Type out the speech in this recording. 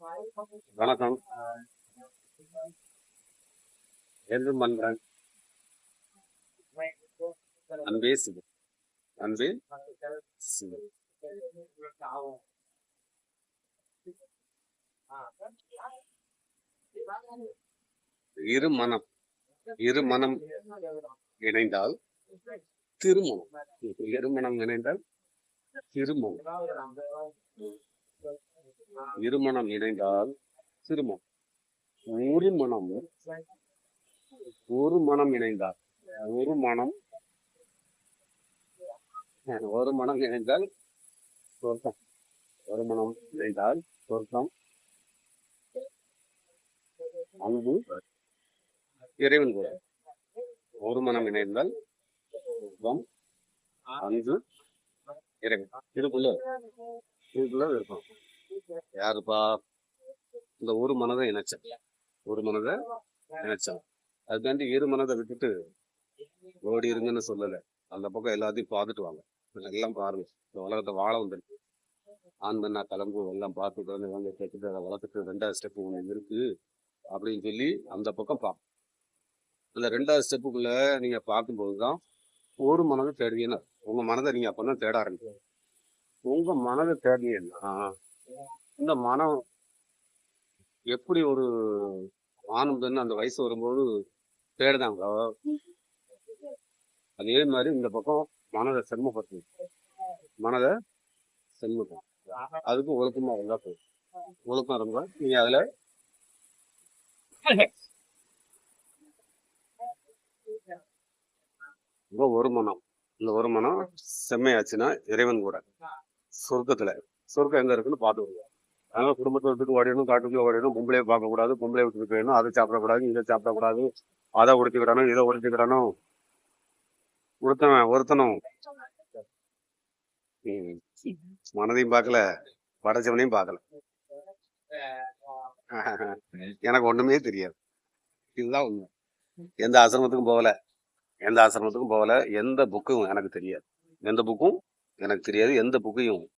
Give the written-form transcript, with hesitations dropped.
வணக்கம். என்று மன்றன் அன்பே சிவம். அன்பே சிவம். இருமனம் இருமனம் இணைந்தால் திருமணம். இருமணம் இணைந்தால் திருமணம். இருமணம் இணைந்தால் திருமணம். ஒரு மனம் ஒரு மனம் இணைந்தால் ஒரு மனம் ஒரு மனம் இணைந்தால் சொர்க்கம். ஒரு மனம் இணைந்தால் சொர்க்கம். அன்பு இறைவன் கூட. ஒரு மனம் இணைந்தால் சொர்க்கம், அன்பு இறைவன். இதுக்குள்ள இருக்கும். யாருப்பா? இந்த ஒரு மனதை இணைச்சேன். ஒரு மனதை இணைச்சான். அதுக்காண்டி இரு மனதை விட்டுட்டு ஓடி இருங்கன்னு சொல்லலை. அந்த பக்கம் எல்லாத்தையும் பார்த்துட்டு வாங்க. எல்லாம் பாருங்க. இந்த உலகத்தை வாழ வந்துருக்கு. ஆண் பண்ணா கிளம்பு எல்லாம் பார்த்துட்டு வாங்க. கேட்டுட்டு அதை வளர்த்துட்டு 2வது ஸ்டெப் ஒன்று இருக்கு அப்படின்னு சொல்லி அந்த பக்கம் பார்ப்போம். அந்த 2வது ஸ்டெப்புக்குள்ள நீங்க பார்க்கும்போது தான் ஒரு மனதை தேடுவீங்கன்னா உங்க மனதை நீங்க அப்பதான் தேட ஆரம்பிக்கும். உங்க மனதை தேடினா இந்த மனம் எப்படி ஒரு ஆனந்தன்னு அந்த வயசு வரும்போது தேடுதாங்களோ அதே மாதிரி இந்த பக்கம் மனதை சென்மப்படுத்து. மனதை சென்மப்படும். அதுக்கு ஒழுக்கமா இருந்தா போதும். ஒழுக்கம் இருந்தா நீங்க அதுல ஒரு மனம். இந்த ஒரு மனம் செம்மையாச்சுன்னா இறைவன் கூட சொர்க்கத்துல. சொர்க்கம் எங்க இருக்குன்னு பார்த்து வருவோம். அதனால குடும்பத்தை விட்டுட்டு ஓடிடணும், காட்டுக்குள்ள ஓடிடணும், பொம்பளையை பார்க்கக்கூடாது, பொம்பளையை விட்டுட்டு போயிடணும், அதை சாப்பிடக்கூடாது, இதை சாப்பிடக்கூடாது, அதை உடுத்திக்கிடணும், இதை உடுத்திக்கிடணும். ஒருத்தனும் மனதையும் பார்க்கல, படைச்சவனையும் பார்க்கல. எனக்கு ஒண்ணுமே தெரியாது. இதுதான் உண்மை. எந்த ஆசிரமத்துக்கும் போகல, எந்த புக்கும் எனக்கு தெரியாது. எந்த புக்கையும்